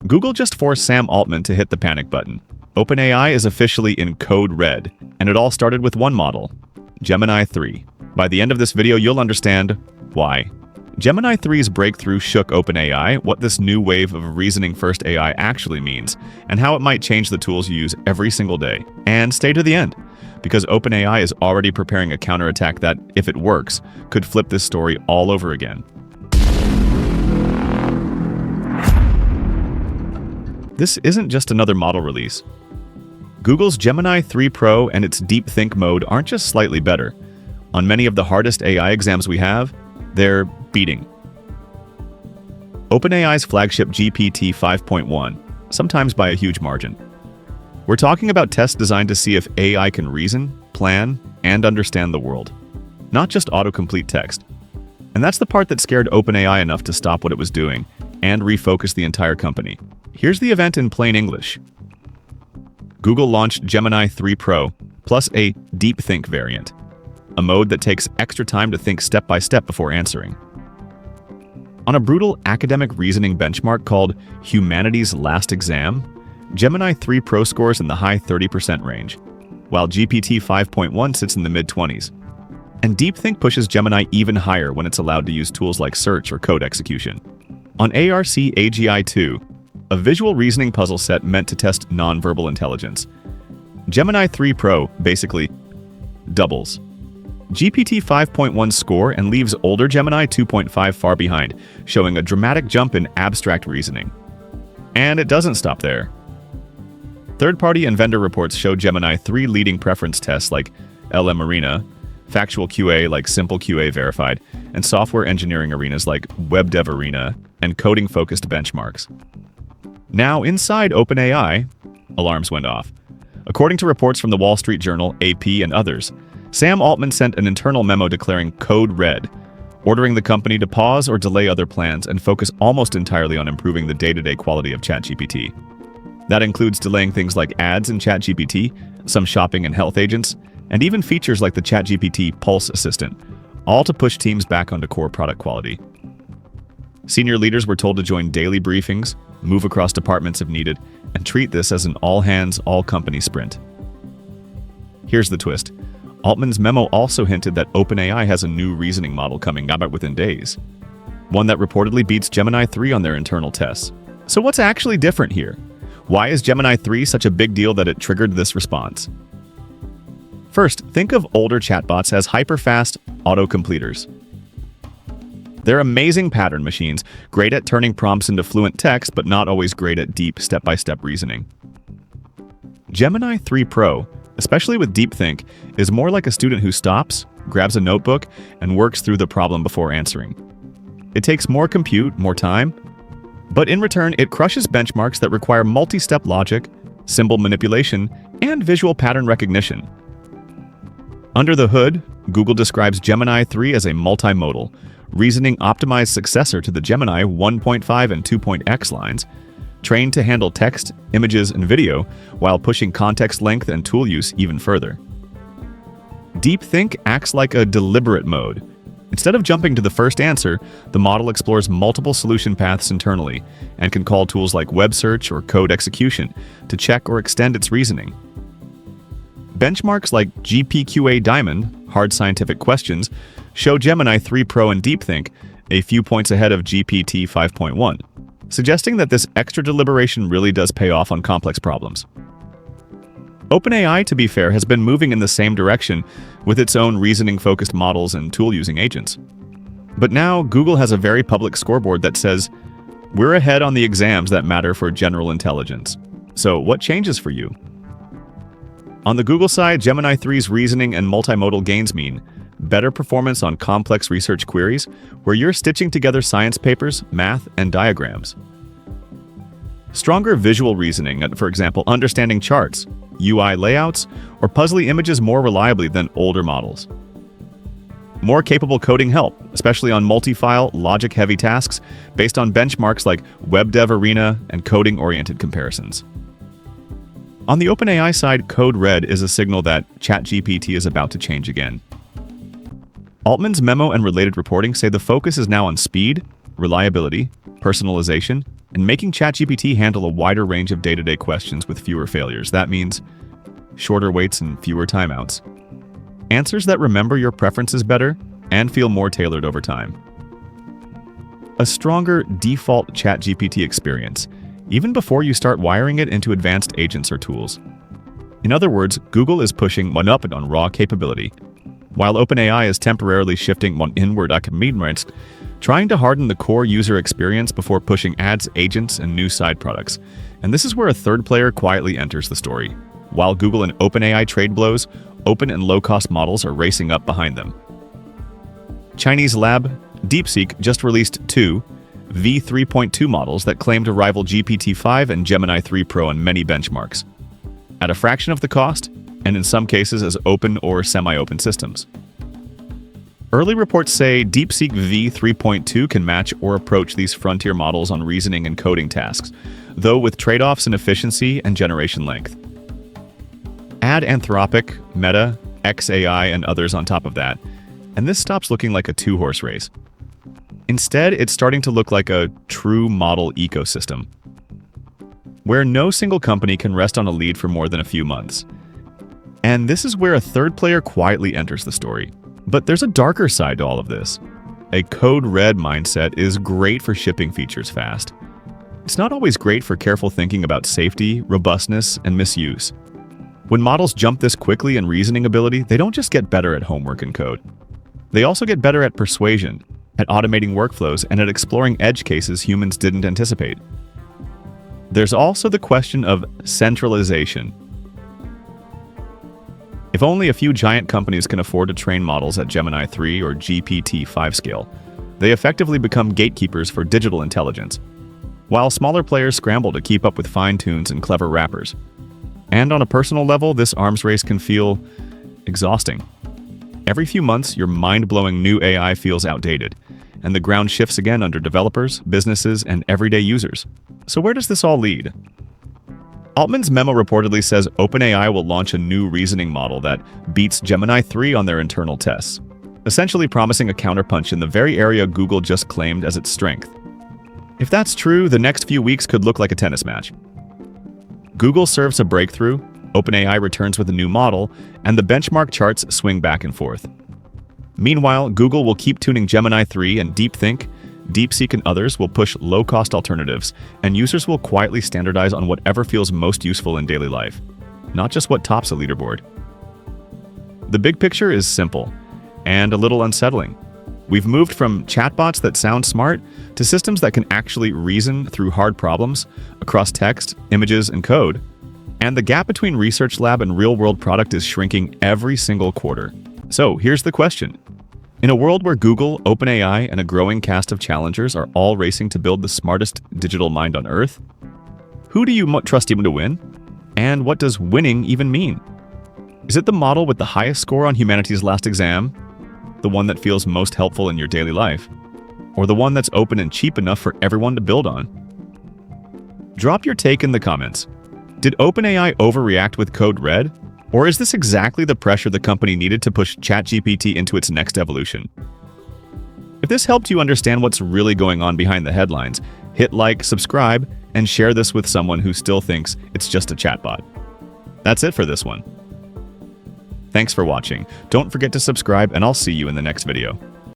Google just forced Sam Altman to hit the panic button. OpenAI is officially in code red, and it all started with one model, Gemini 3. By the end of this video, you'll understand why. Gemini 3's breakthrough shook OpenAI, what this new wave of reasoning-first AI actually means, and how it might change the tools you use every single day. And stay to the end, because OpenAI is already preparing a counterattack that, if it works, could flip this story all over again. This isn't just another model release. Google's Gemini 3 Pro and its Deep Think mode aren't just slightly better. On many of the hardest AI exams we have, they're beating OpenAI's flagship GPT 5.1, sometimes by a huge margin. We're talking about tests designed to see if AI can reason, plan, and understand the world, not just autocomplete text. And that's the part that scared OpenAI enough to stop what it was doing and refocus the entire company. Here's the event in plain English. Google launched Gemini 3 Pro plus a Deep Think variant, a mode that takes extra time to think step by step before answering. On a brutal academic reasoning benchmark called Humanity's Last Exam, Gemini 3 Pro scores in the high 30% range, while GPT 5.1 sits in the mid-20s. And Deep Think pushes Gemini even higher when it's allowed to use tools like search or code execution. On ARC AGI 2, a visual reasoning puzzle set meant to test nonverbal intelligence, Gemini 3 Pro basically doubles GPT 5.1's score and leaves older Gemini 2.5 far behind, showing a dramatic jump in abstract reasoning. And it doesn't stop there. Third-party and vendor reports show Gemini 3 leading preference tests like LM Arena, factual QA like Simple QA Verified, and software engineering arenas like Web Dev Arena and coding-focused benchmarks. Now, inside OpenAI, alarms went off. According to reports from the Wall Street Journal, AP, and others, Sam Altman sent an internal memo declaring code red, ordering the company to pause or delay other plans and focus almost entirely on improving the day-to-day quality of ChatGPT. That includes delaying things like ads in ChatGPT, some shopping and health agents, and even features like the ChatGPT Pulse Assistant, all to push teams back onto core product quality. Senior leaders were told to join daily briefings, move across departments if needed, and treat this as an all-hands, all-company sprint. Here's the twist. Altman's memo also hinted that OpenAI has a new reasoning model coming out within days, one that reportedly beats Gemini 3 on their internal tests. So what's actually different here? Why is Gemini 3 such a big deal that it triggered this response? First, think of older chatbots as hyper-fast autocompleters. They're amazing pattern machines, great at turning prompts into fluent text, but not always great at deep step-by-step reasoning. Gemini 3 Pro, especially with Deep Think, is more like a student who stops, grabs a notebook, and works through the problem before answering. It takes more compute, more time, but in return, it crushes benchmarks that require multi-step logic, symbol manipulation, and visual pattern recognition. Under the hood, Google describes Gemini 3 as a multimodal, reasoning-optimized successor to the Gemini 1.5 and 2.x lines, trained to handle text, images, and video, while pushing context length and tool use even further. Deep Think acts like a deliberate mode. Instead of jumping to the first answer, the model explores multiple solution paths internally and can call tools like web search or code execution to check or extend its reasoning. Benchmarks like GPQA Diamond, hard scientific questions, show Gemini 3 Pro and Deep Think a few points ahead of GPT 5.1, suggesting that this extra deliberation really does pay off on complex problems. OpenAI, to be fair, has been moving in the same direction with its own reasoning-focused models and tool-using agents. But now, Google has a very public scoreboard that says, we're ahead on the exams that matter for general intelligence. So what changes for you? On the Google side, Gemini 3's reasoning and multimodal gains mean better performance on complex research queries where you're stitching together science papers, math, and diagrams. Stronger visual reasoning at, for example, understanding charts, UI layouts, or puzzly images more reliably than older models. More capable coding help, especially on multi-file, logic-heavy tasks based on benchmarks like Web Dev Arena and coding-oriented comparisons. On the OpenAI side, code red is a signal that ChatGPT is about to change again. Altman's memo and related reporting say the focus is now on speed, reliability, personalization, and making ChatGPT handle a wider range of day-to-day questions with fewer failures. That means shorter waits and fewer timeouts. Answers that remember your preferences better and feel more tailored over time. A stronger default ChatGPT experience, even before you start wiring it into advanced agents or tools. In other words, Google is pushing one up on raw capability, while OpenAI is temporarily shifting one inward commitments, trying to harden the core user experience before pushing ads, agents, and new side products. And this is where a third player quietly enters the story. While Google and OpenAI trade blows, open and low-cost models are racing up behind them. Chinese lab DeepSeek just released two v3.2 models that claim to rival GPT-5 and Gemini 3 Pro on many benchmarks, at a fraction of the cost, and in some cases as open or semi-open systems. Early reports say DeepSeek v3.2 can match or approach these frontier models on reasoning and coding tasks, though with trade-offs in efficiency and generation length. Add Anthropic, Meta, xAI, and others on top of that, and this stops looking like a two-horse race. Instead, it's starting to look like a true model ecosystem, where no single company can rest on a lead for more than a few months. And this is where a third player quietly enters the story. But there's a darker side to all of this. A code red mindset is great for shipping features fast. It's not always great for careful thinking about safety, robustness, and misuse. When models jump this quickly in reasoning ability, they don't just get better at homework and code. They also get better at persuasion, at automating workflows, and at exploring edge cases humans didn't anticipate. There's also the question of centralization. If only a few giant companies can afford to train models at Gemini 3 or GPT-5 scale, they effectively become gatekeepers for digital intelligence, while smaller players scramble to keep up with fine-tunes and clever wrappers. And on a personal level, this arms race can feel exhausting. Every few months, your mind-blowing new AI feels outdated, and the ground shifts again under developers, businesses, and everyday users. So where does this all lead? Altman's memo reportedly says OpenAI will launch a new reasoning model that beats Gemini 3 on their internal tests, essentially promising a counterpunch in the very area Google just claimed as its strength. If that's true, the next few weeks could look like a tennis match. Google serves a breakthrough, OpenAI returns with a new model, and the benchmark charts swing back and forth. Meanwhile, Google will keep tuning Gemini 3 and DeepSeek and others will push low-cost alternatives, and users will quietly standardize on whatever feels most useful in daily life, not just what tops a leaderboard. The big picture is simple and a little unsettling. We've moved from chatbots that sound smart to systems that can actually reason through hard problems across text, images, and code, and the gap between research lab and real-world product is shrinking every single quarter. So here's the question. In a world where Google, OpenAI, and a growing cast of challengers are all racing to build the smartest digital mind on Earth, who do you trust even to win? And what does winning even mean? Is it the model with the highest score on humanity's last exam? The one that feels most helpful in your daily life? Or the one that's open and cheap enough for everyone to build on? Drop your take in the comments. Did OpenAI overreact with Code Red? Or is this exactly the pressure the company needed to push ChatGPT into its next evolution? If this helped you understand what's really going on behind the headlines, hit like, subscribe, and share this with someone who still thinks it's just a chatbot. That's it for this one. Thanks for watching. Don't forget to subscribe, and I'll see you in the next video.